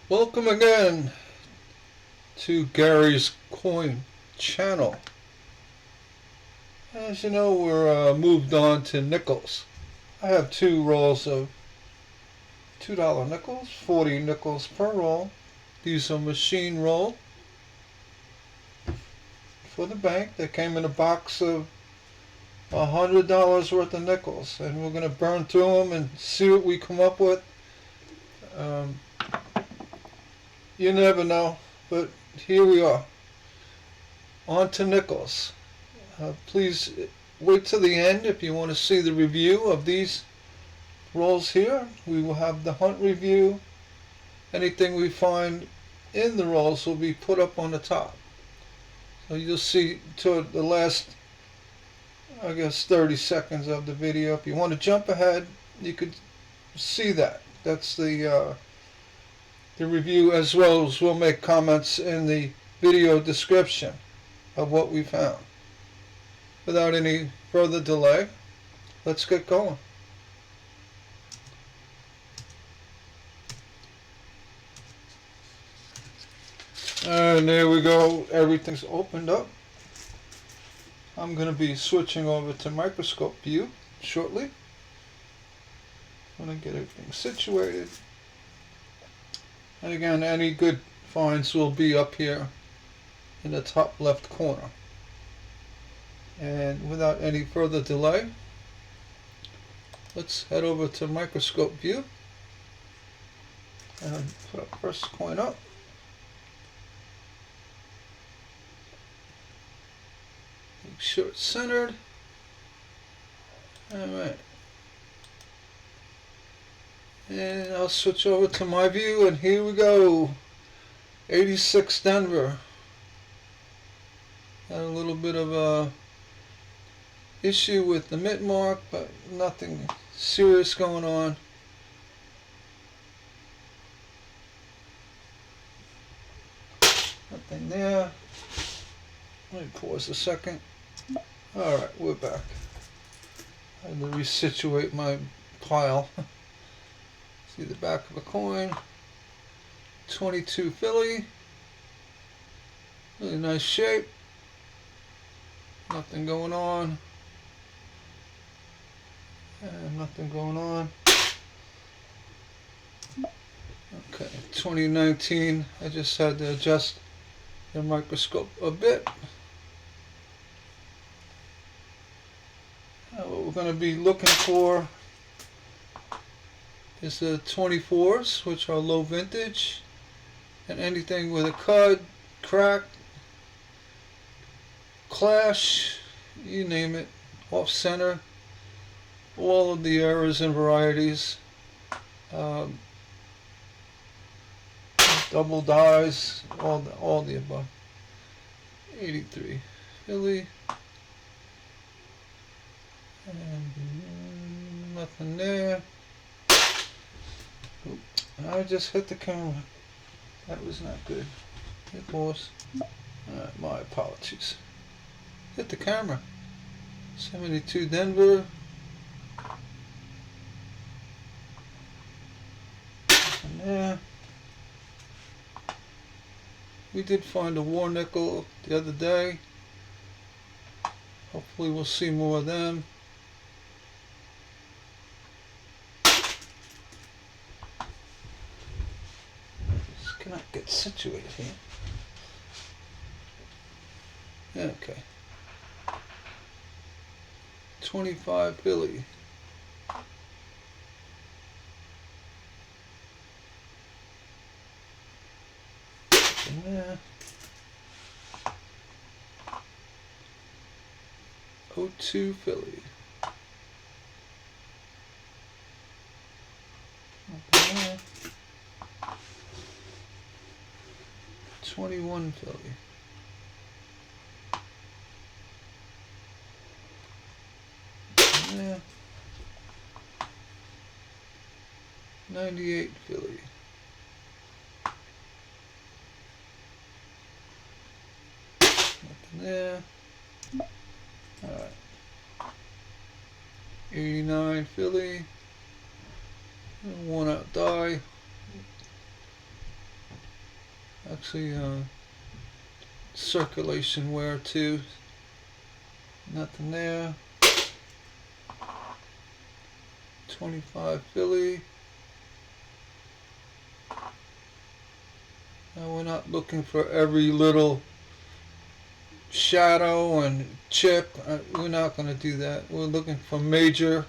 Welcome again to Gary's Coin channel. As you know, we're moved on to nickels. I have two rolls of $2 nickels, 40 nickels per roll. These are machine rolled for the bank. They came in a box of $100 worth of nickels, and we're going to burn through them and see what we come up with. You never know, but here we are. On to nickels. Please wait till the end if you want to see the review of these rolls here. We will have the hunt review. Anything we find in the rolls will be put up on the top. So you'll see toward the last, I guess, 30 seconds of the video. If you want to jump ahead, you could see that. That's the review, as well as we'll make comments in the video description of what we found. Without any further delay, let's get going. And there we go, everything's opened up. I'm going to be switching over to microscope view shortly. I'm going to get everything situated. And again, any good finds will be up here in the top left corner. And without any further delay, let's head over to microscope view and put our first coin up. Make sure it's centered. Alright. And I'll switch over to my view, and here we go. 86 Denver. Had a little bit of a issue with the mint mark, but nothing serious going on. Nothing there. Let me pause a second. Alright, we're back. I had to resituate my pile. See the back of a coin. 22 Philly. Really nice shape. Nothing going on. And nothing going on. Okay, 2019. I just had to adjust the microscope a bit. Now what we're going to be looking for is the 24s, which are low vintage, and anything with a cut, crack, clash, you name it, off center, all of the errors and varieties, double dies, all the above. 83 Philly, and nothing there. I just hit the camera. That was not good. It was. My apologies. Hit the camera. 72 Denver. And there. We did find a war nickel the other day. Hopefully we'll see more of them. Cannot get situated here. Okay. 25 Philly. And there. 02 Philly. Nothing there. 21 Philly. Yeah. 98 Philly. Nothing there. Alright. 89 Philly. One out die. Actually, circulation wear too. Nothing there. 25 Philly. Now we're not looking for every little shadow and chip. We're not going to do that. We're looking for major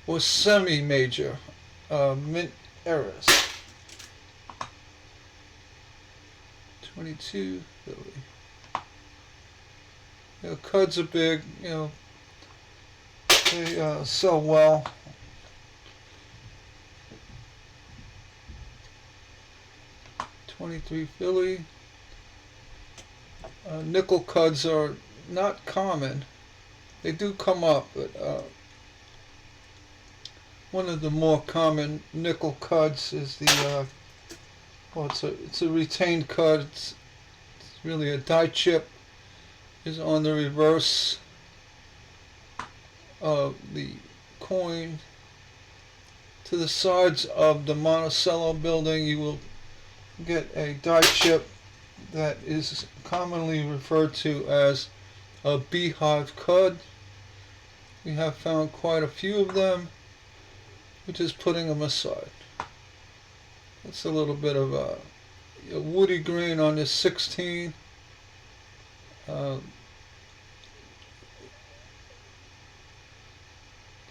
or semi-major mint errors. 22 Philly. You know, cuds are big. You know, they sell well. 23 Philly. Nickel cuds are not common. They do come up, but one of the more common nickel cuds is the well, it's a retained cud. It's really a die chip. Is on the reverse of the coin. To the sides of the Monticello building, you will get a die chip that is commonly referred to as a beehive cud. We have found quite a few of them. We're just putting them aside. It's a little bit of a woody grain on this 16.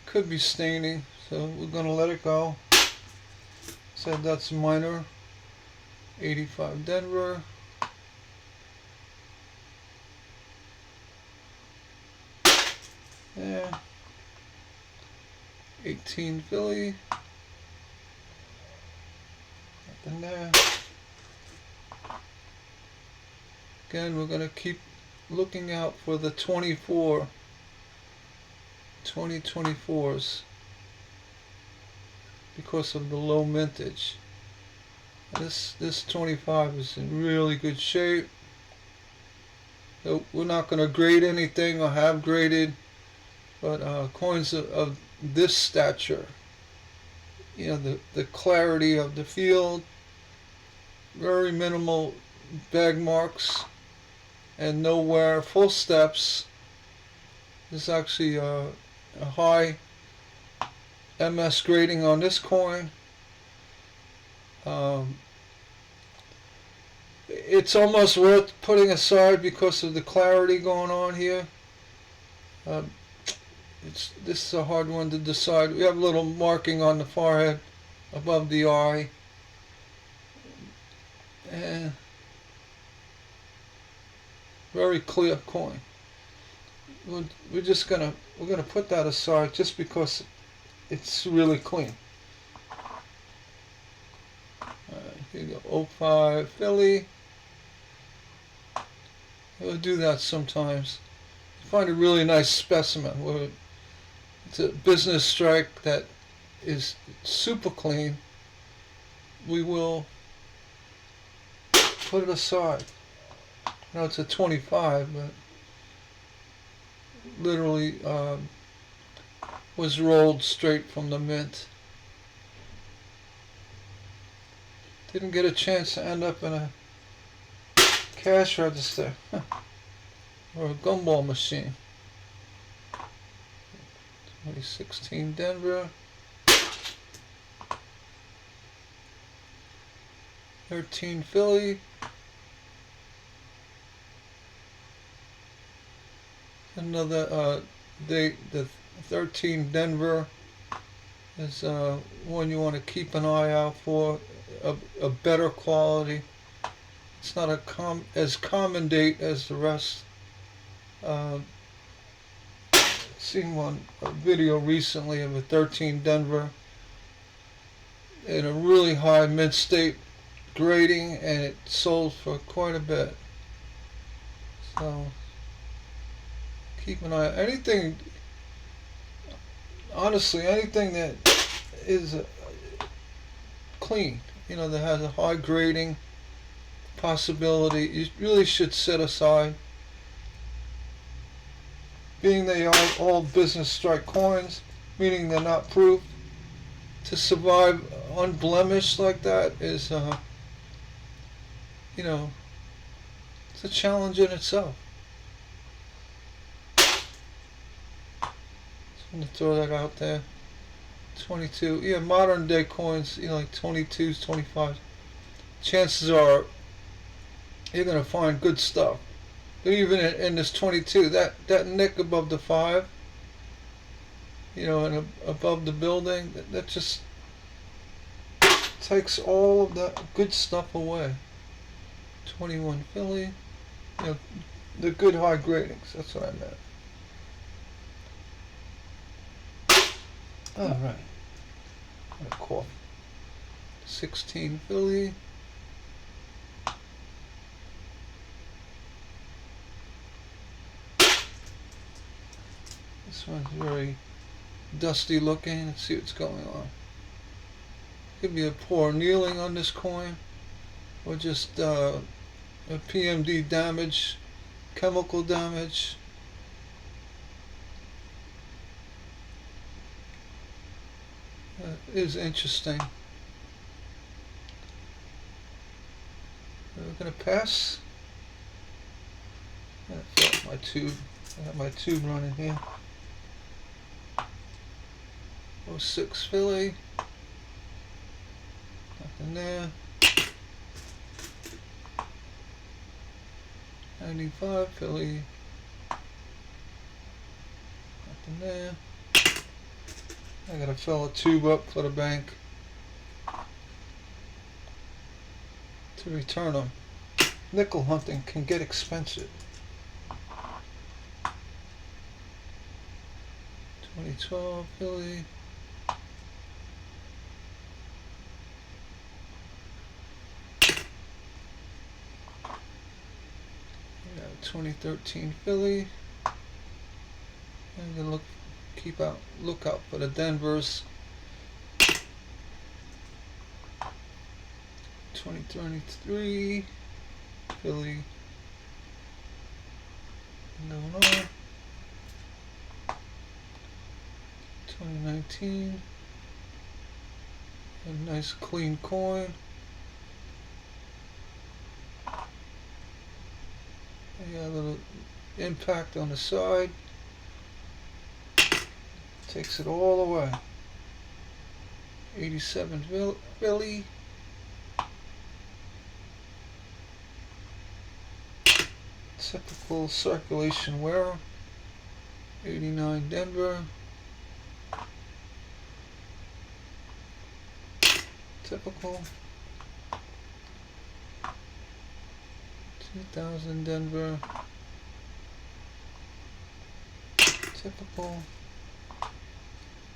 Could be staining, so we're going to let it go. So that's minor. 85 Denver. Yeah. 18 Philly. Nothing there. Again, we're going to keep looking out for the 2024s because of the low mintage. This 25 is in really good shape. So we're not going to grade anything or have graded, but coins of this stature, you know, the clarity of the field, very minimal bag marks, and no wear, full steps. There's actually a high MS grading on this coin. It's almost worth putting aside because of the clarity going on here. This is a hard one to decide. We have a little marking on the forehead above the eye. And very clear coin. We're gonna put that aside just because it's really clean. Here you go, 05 Philly. We'll do that sometimes. You find a really nice specimen where it's a business strike that is super clean. We will put it aside. I know it's a 25, but literally was rolled straight from the mint. Didn't get a chance to end up in a cash register or a gumball machine. 2016 Denver. 13 Philly. Another date, the 13 Denver is one you want to keep an eye out for, a better quality. It's not as common date as the rest. Seen a video recently of a 13 Denver in a really high mid-state grading, and it sold for quite a bit. So keep an eye. Honestly, anything that is clean, you know, that has a high grading possibility, you really should set aside. Being they are all business strike coins, meaning they're not proof, to survive unblemished like that is, you know, it's a challenge in itself. Just want to throw that out there. 22. Yeah, modern day coins, like 22s, 25s. Chances are you're going to find good stuff. But even in this 22, that nick above the 5, and above the building, that just takes all of the good stuff away. 21 Philly, the good high gradings, that's what I meant. Alright, a cough. 16 Philly. This one's very dusty looking. Let's see what's going on. Could be a poor annealing on this coin, or just a PMD damage, chemical damage. Is interesting. We're gonna pass. I fill up my tube. I have my tube running here. 06 Philly. Nothing there. 95 Philly. Nothing there. I gotta fill a tube up for the bank to return them. Nickel hunting can get expensive. 2012 Philly. Yeah, 2013 Philly. I'm gonna look out for the Denvers. 2023 Philly. Going on. 2019. A nice clean coin. Yeah, a little impact on the side. Takes it all away. 87 Philly. Typical circulation wear. 89 Denver. Typical. 2000 Denver. Typical.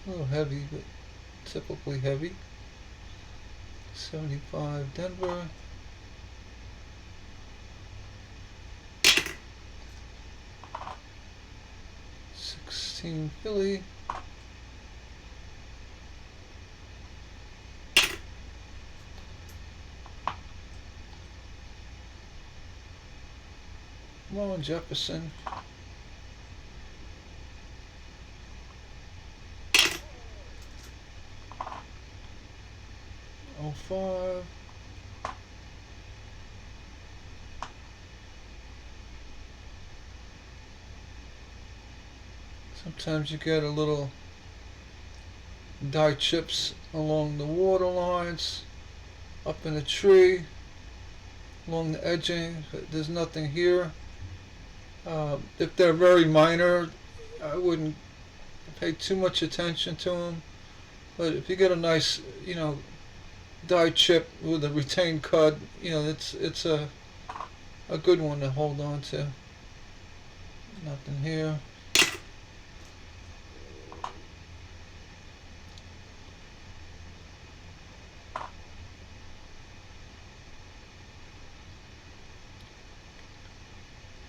A little heavy, but typically heavy. 75 Denver. 16 Philly. Come on, Jefferson. 05. Sometimes you get a little dye chips along the water lines, up in a tree, along the edging. There's nothing here. If they're very minor, I wouldn't pay too much attention to them. But if you get a nice, dye chip with a retained cud, it's a good one to hold on to. Nothing here.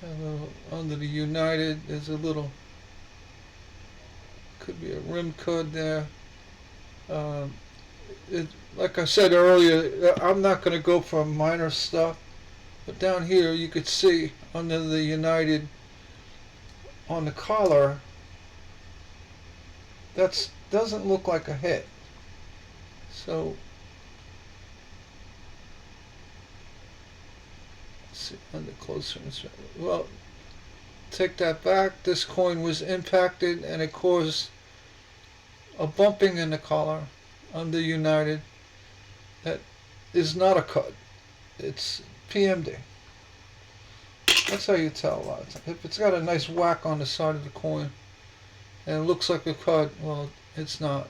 A little under the United, there's a little, could be a rim cud there. Like I said earlier, I'm not going to go for minor stuff, but down here you could see under the United on the collar, that doesn't look like a hit. So see, under closer inspection. Well, take that back. This coin was impacted and it caused a bumping in the collar under United. That is not a cut. It's PMD. That's how you tell a lot of times. If it's got a nice whack on the side of the coin and it looks like a cut, well, it's not.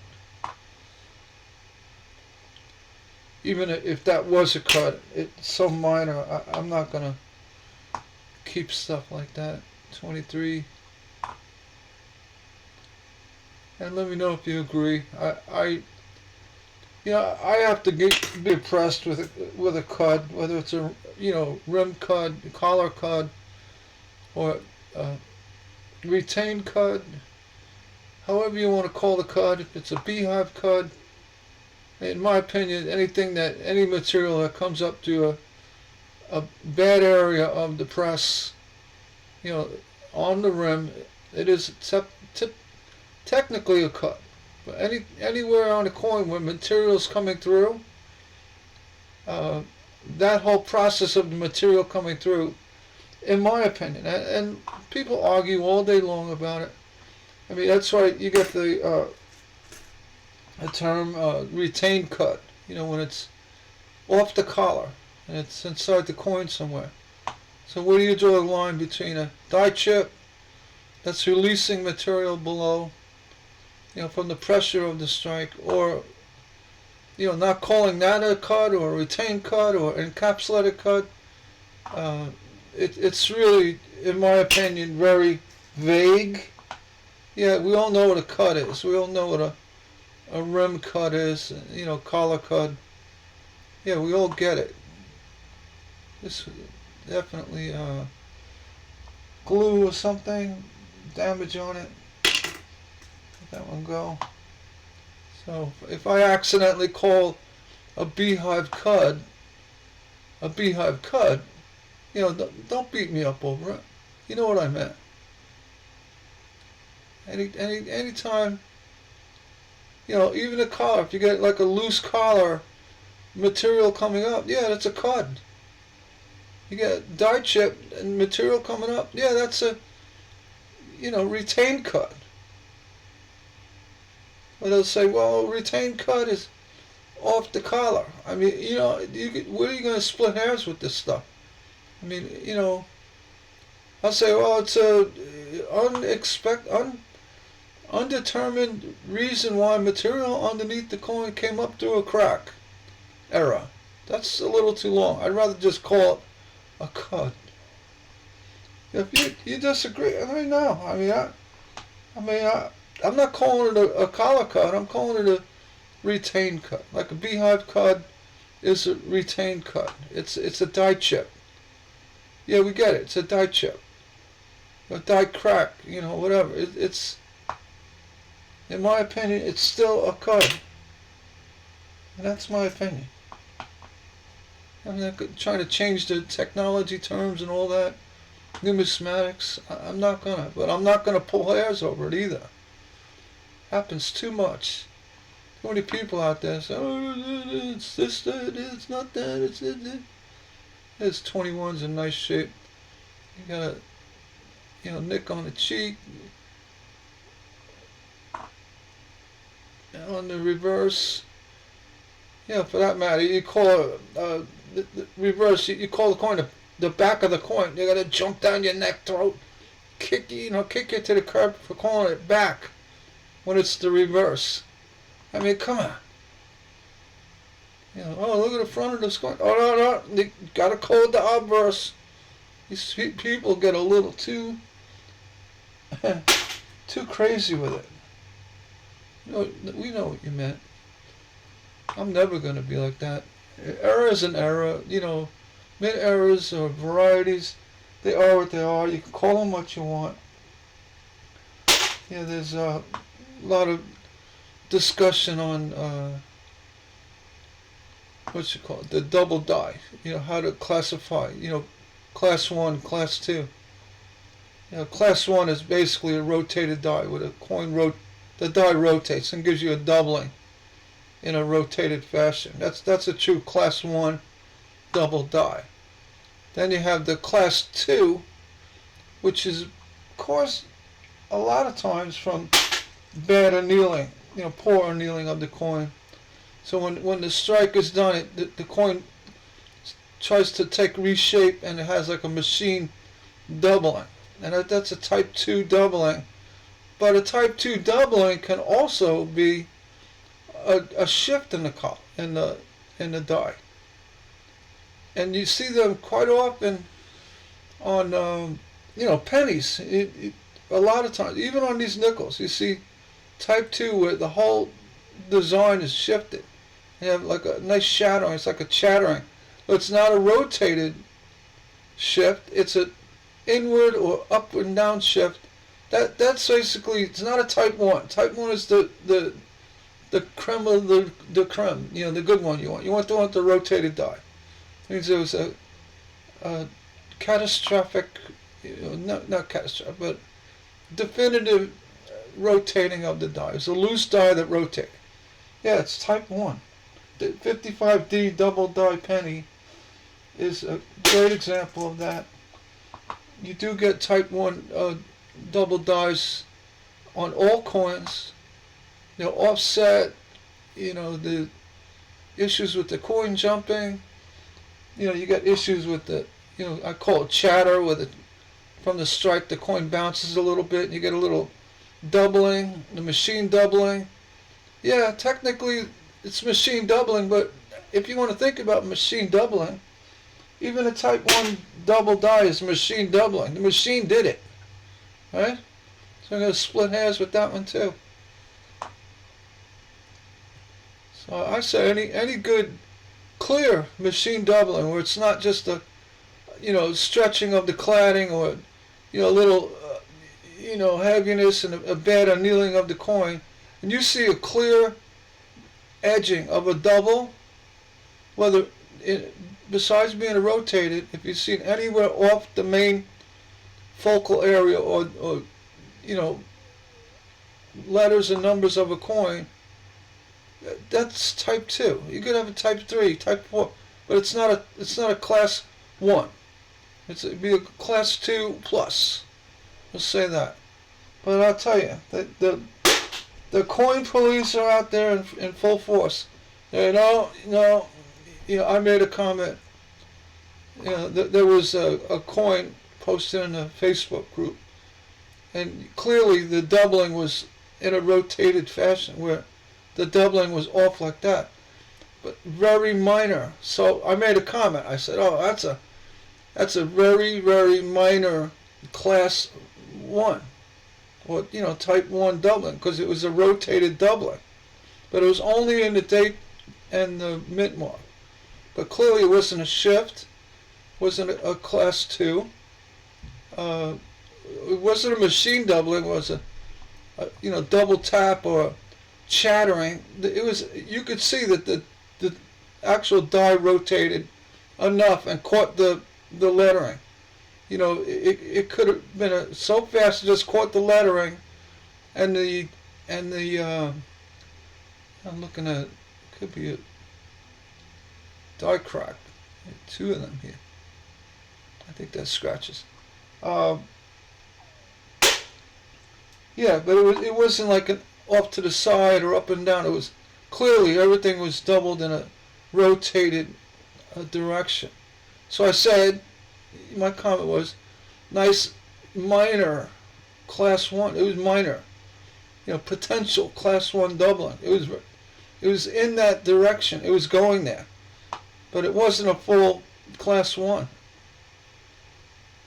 Even if that was a cut, it's so minor, I'm not going to keep stuff like that. 23. And let me know if you agree. I have to be impressed with a cut, whether it's a rim cut, collar cut, or retained cut. However you want to call the cut. If it's a beehive cut, in my opinion, any material that comes up to a bad area of the press, on the rim, it is technically a cut. But anywhere on the coin where material's coming through, that whole process of the material coming through, in my opinion, and people argue all day long about it. I mean, that's why you get the term retained cut, when it's off the collar and it's inside the coin somewhere. So where do you draw the line between a die chip that's releasing material below, from the pressure of the strike, or, not calling that a cut or a retained cut or encapsulated cut? It's really, in my opinion, very vague. Yeah, we all know what a cut is. We all know what a rim cut is, collar cut. Yeah, we all get it. This definitely glue or something, damage on it. Let that one go. So if I accidentally call a beehive cut, don't beat me up over it. You know what I meant. Anytime, even a collar, if you get like a loose collar material coming up, yeah, that's a cut. You get die chip and material coming up, yeah, that's a, retained cut. But they'll say, well, retained cut is off the collar. I mean, where are you going to split hairs with this stuff? I mean, I'll say, well, it's a undetermined reason why material underneath the coin came up through a crack. Error. That's a little too long. I'd rather just call it a cut. If you disagree, I mean, no. I'm not calling it a collar cut. I'm calling it a retained cut. Like a beehive cut is a retained cut. It's a die chip. Yeah, we get it. It's a die chip. A die crack. Whatever. It's in my opinion, it's still a cut. And that's my opinion. I'm not trying to change the technology terms and all that. Numismatics. I'm not gonna. But I'm not gonna pull hairs over it either. Happens too much. Too many people out there say, oh, it's this, that, it's not that, it's it. This 21's in nice shape. You got a, nick on the cheek. On the reverse. Yeah, for that matter, you call the reverse. You call the coin the back of the coin. They're gonna jump down your neck, throat, kick you to the curb for calling it back when it's the reverse. I mean, come on. Oh, look at the front of this coin. Oh, no, you gotta call it the obverse. These people get a little too crazy with it. We know what you meant. I'm never going to be like that. Error is an error. Mid-errors or varieties, they are what they are. You can call them what you want. Yeah, there's a lot of discussion on the double die. How to classify. Class 1, class 2. Class 1 is basically a rotated die with a coin the die rotates and gives you a doubling in a rotated fashion. That's a true class 1 double die. Then you have the class 2, which is caused a lot of times from bad annealing, poor annealing of the coin. So when the strike is done, the coin tries to take reshape, and it has like a machine doubling. And that's a type 2 doubling. But a type 2 doubling can also be a shift in the die. And you see them quite often on pennies. A lot of times, even on these nickels, you see type 2 where the whole design is shifted. You have like a nice shattering. It's like a chattering. But it's not a rotated shift. It's an inward or up and down shift. That's basically, it's not a type 1. Type 1 is the creme of the creme, the good one you want. You want the rotated die. It means there was a catastrophic, not catastrophic, but definitive rotating of the die. It's a loose die that rotates. Yeah, it's type 1. The 55D double die penny is a great example of that. You do get type 1 double dies on all coins. Offset, the issues with the coin jumping. You get issues with the, I call it chatter, from the strike the coin bounces a little bit and you get a little doubling, the machine doubling. Yeah, technically it's machine doubling, but if you want to think about machine doubling, even a type 1 double die is machine doubling. The machine did it, right? So I'm going to split hairs with that one too. So I say any good clear machine doubling where it's not just a stretching of the cladding or a little heaviness and a bad annealing of the coin, and you see a clear edging of a double, whether besides being rotated, if you've seen anywhere off the main focal area or letters and numbers of a coin, that's type 2. You could have a type 3, type 4, but it's not a class 1. It'd be a class 2 plus. We'll say that. But I'll tell you, the coin police are out there in full force. I made a comment. There was a coin posted in a Facebook group, and clearly the doubling was in a rotated fashion where the doubling was off like that, but very minor. So I made a comment. I said, "Oh, that's a very, very minor class 1, or type 1 doubling, because it was a rotated doubling, but it was only in the date and the mint mark. But clearly it wasn't a shift, wasn't a class 2. It wasn't a machine doubling. It was a double tap or chattering. It was, you could see that the actual die rotated enough and caught the lettering. It could have been so fast it just caught the lettering, and the I'm looking at, it could be a die crack. 2 of them here. I think that's scratches. Yeah, but it wasn't like an off to the side or up and down. It was clearly everything was doubled in a rotated direction. So I said, my comment was, nice minor class 1. It was minor, potential class 1 doubling. It was in that direction. It was going there, but it wasn't a full class 1.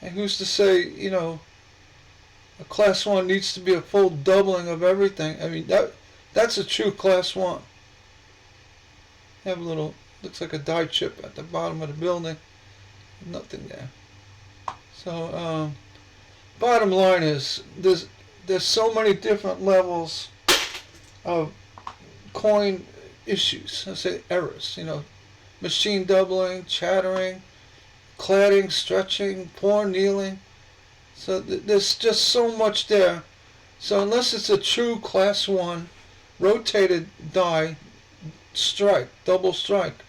And who's to say, a class 1 needs to be a full doubling of everything? I mean, that's a true class 1. You have a little, looks like a die chip at the bottom of the building. Nothing there. So, bottom line is, there's so many different levels of coin issues. I say errors. Machine doubling, chattering, cladding, stretching, poor annealing. So there's just so much there. So unless it's a true class 1 rotated die strike, double strike,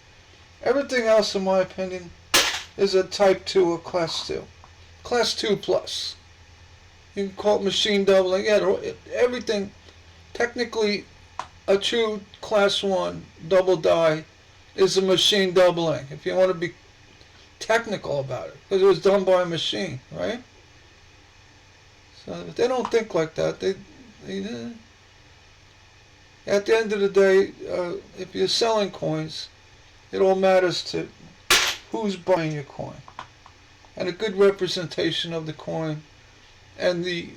everything else, in my opinion, is a type 2 or class 2. Class 2 plus. You can call it machine doubling. Yeah, everything, technically a true class 1 double die is a machine doubling, if you want to be technical about it, because it was done by a machine, right? So if they don't think like that, they at the end of the day, if you're selling coins, it all matters to who's buying your coin, and a good representation of the coin, and the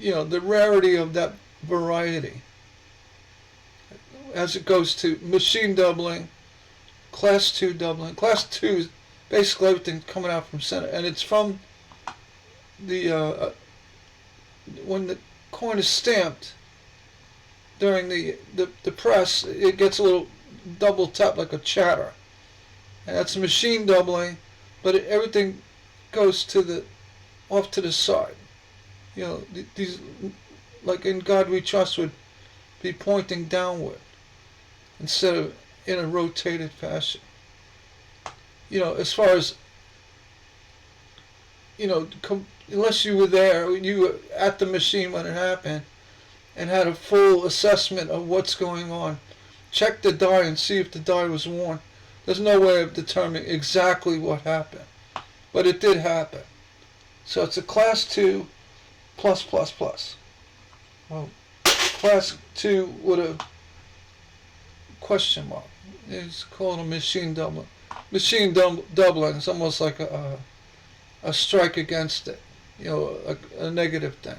the rarity of that variety as it goes to machine doubling, class 2 doubling. Class 2 is basically everything coming out from center, and it's from the when the coin is stamped during the press, it gets a little double tap like a chatter, and that's machine doubling, but everything goes to the off to the side. These, like in God We Trust, would be pointing downward instead of in a rotated fashion. As far as unless you were there, you were at the machine when it happened, and had a full assessment of what's going on. Check the die and see if the die was worn. There's no way of determining exactly what happened, but it did happen. So it's a class 2 plus plus plus. Well, class 2 with a question mark. It's called a machine doubling. Machine doubling is almost like a strike against it, a negative thing.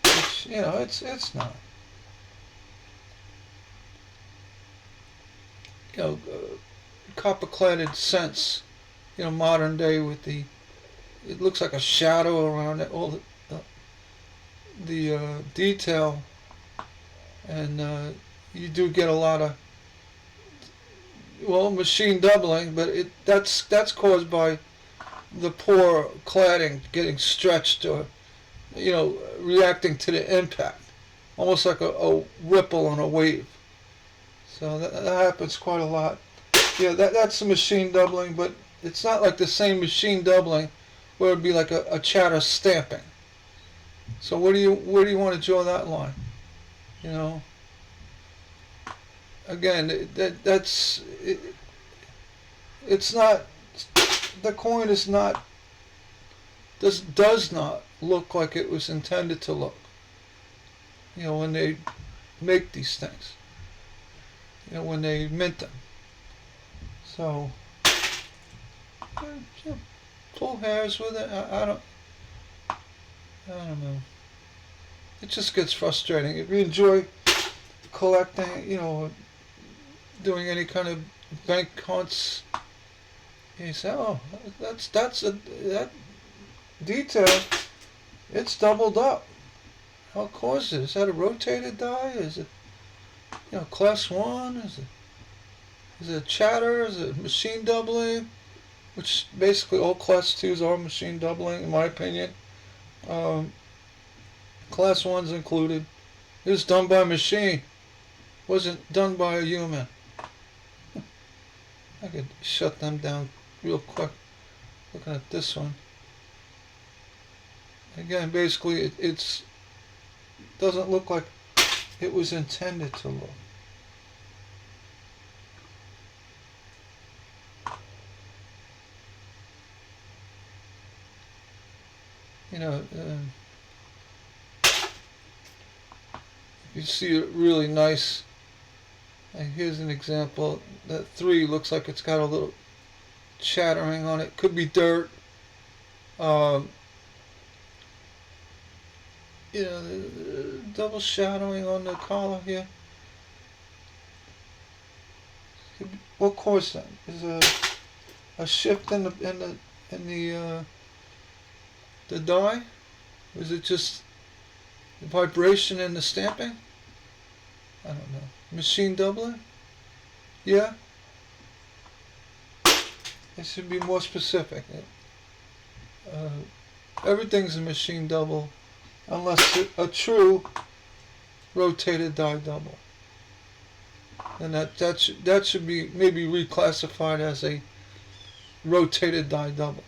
Which, it's not. Copper-cladded cents, modern day with it looks like a shadow around it, all the detail, and you do get a lot of machine doubling, but that's caused by the poor cladding getting stretched, or reacting to the impact, almost like a ripple on a wave. So that happens quite a lot. Yeah, that's the machine doubling, but it's not like the same machine doubling where it'd be like a chatter stamping. So where do you want to draw that line? Again, that's it. It's not. The coin is not. Does not look like it was intended to look. When they make these things. When they mint them. So, pull hairs with it. I don't know. It just gets frustrating. If you enjoy collecting, doing any kind of bank hunts, you say, oh, that detail, it's doubled up. How cause it? Is that a rotated die? Is it, class 1? Is it chatter? Is it machine doubling? Which basically all class 2s are machine doubling, in my opinion. Class 1's included. It was done by a machine. Wasn't done by a human. I could shut them down real quick looking at this one. Again, basically it's doesn't look like it was intended to look. You see it really nice. Here's an example. That 3 looks like it's got a little chattering on it. Could be dirt. Double shadowing on the collar here. What caused that? Is a shift in the die? Was it just vibration in the stamping? I don't know. Machine doubling? Yeah? It should be more specific. Everything's a machine double unless a true rotated die double. And that should be maybe reclassified as a rotated die double.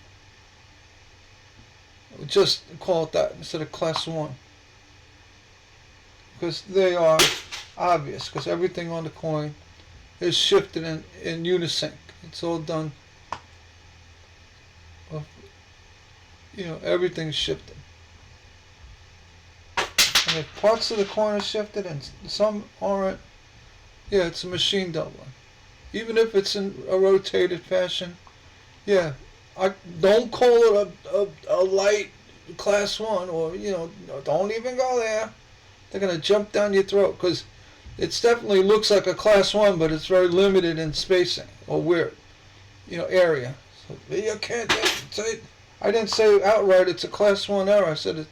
Just call it that instead of class 1. Because they are obvious, because everything on the coin is shifted in unison. It's all done, everything's shifted. And if parts of the coin are shifted and some aren't, yeah, it's a machine doubler. Even if it's in a rotated fashion, yeah, I don't call it a light class 1, or don't even go there. They're gonna jump down your throat, because it definitely looks like a class 1, but it's very limited in spacing or weird, area. So you can't say. I didn't say outright it's a class 1 error. I said it.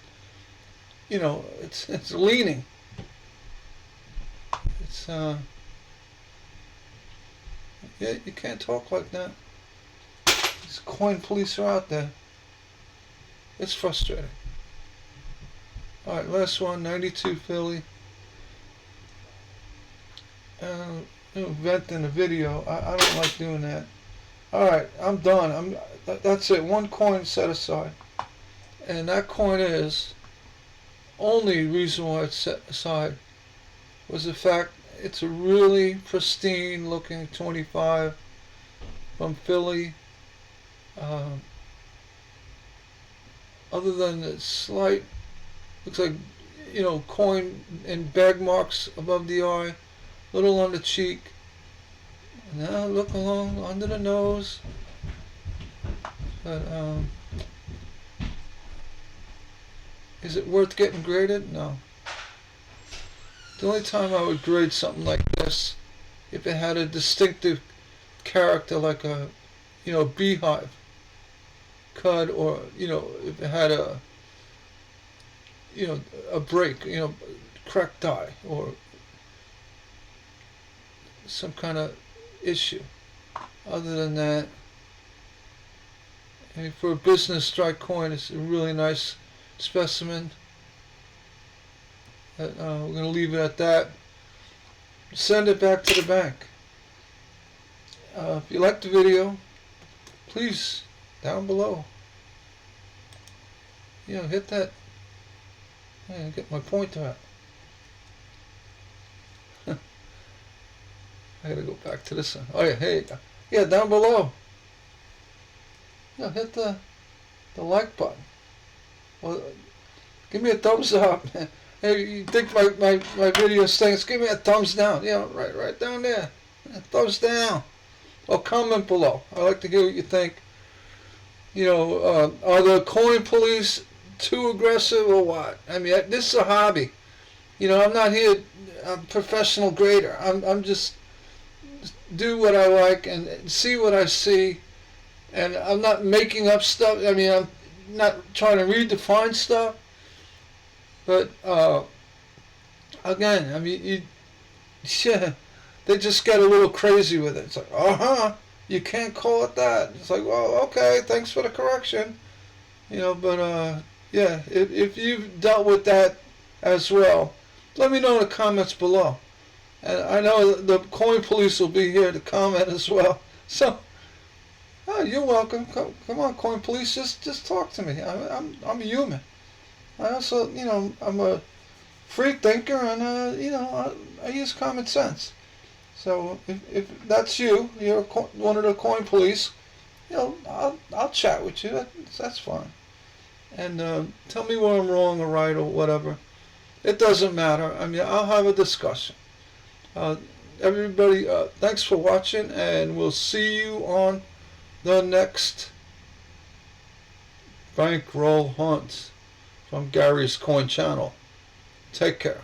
It's leaning. It's yeah, you can't talk like that. These coin police are out there. It's frustrating. Alright, last one, 92 Philly. Vent in the video. I don't like doing that. Alright, I'm done. That's it. One coin set aside. And that coin is, only reason why it's set aside was the fact it's a really pristine looking 25 from Philly. Other than the slight, looks like, coin and bag marks above the eye, little on the cheek. Now look along under the nose. But is it worth getting graded? No. The only time I would grade something like this, if it had a distinctive character like a, beehive cud, or if it had a, a break, cracked die, or some kind of issue. Other than that, for a business strike coin, it's a really nice specimen. We're going to leave it at that. Send it back to the bank. If you liked the video, please, down below, hit that. Get my pointer out. I gotta go back to this one. Oh yeah, here you go. Yeah, down below. Hit the like button. Well, give me a thumbs up. Hey, you think my video stinks? Give me a thumbs down. Right down there. Thumbs down. Or comment below. I like to hear what you think. Are the coin police too aggressive or what? I mean, this is a hobby. I'm not here a professional grader. I'm just do what I like and see what I see. And I'm not making up stuff. I mean, I'm not trying to redefine stuff. But again, I mean, they just get a little crazy with it. It's like, you can't call it that. It's like, well, okay, thanks for the correction. But yeah, if you've dealt with that as well, let me know in the comments below. And I know the coin police will be here to comment as well. So, you're welcome. Come on, coin police, just talk to me. I'm a human. I also, I'm a free thinker, and I use common sense. So if that's you, you're one of the coin police, I'll chat with you. That's fine. And tell me where I'm wrong or right or whatever. It doesn't matter. I mean, I'll have a discussion. Everybody, thanks for watching, and we'll see you on the next bankroll hunt from Gary's Coin Channel. Take care.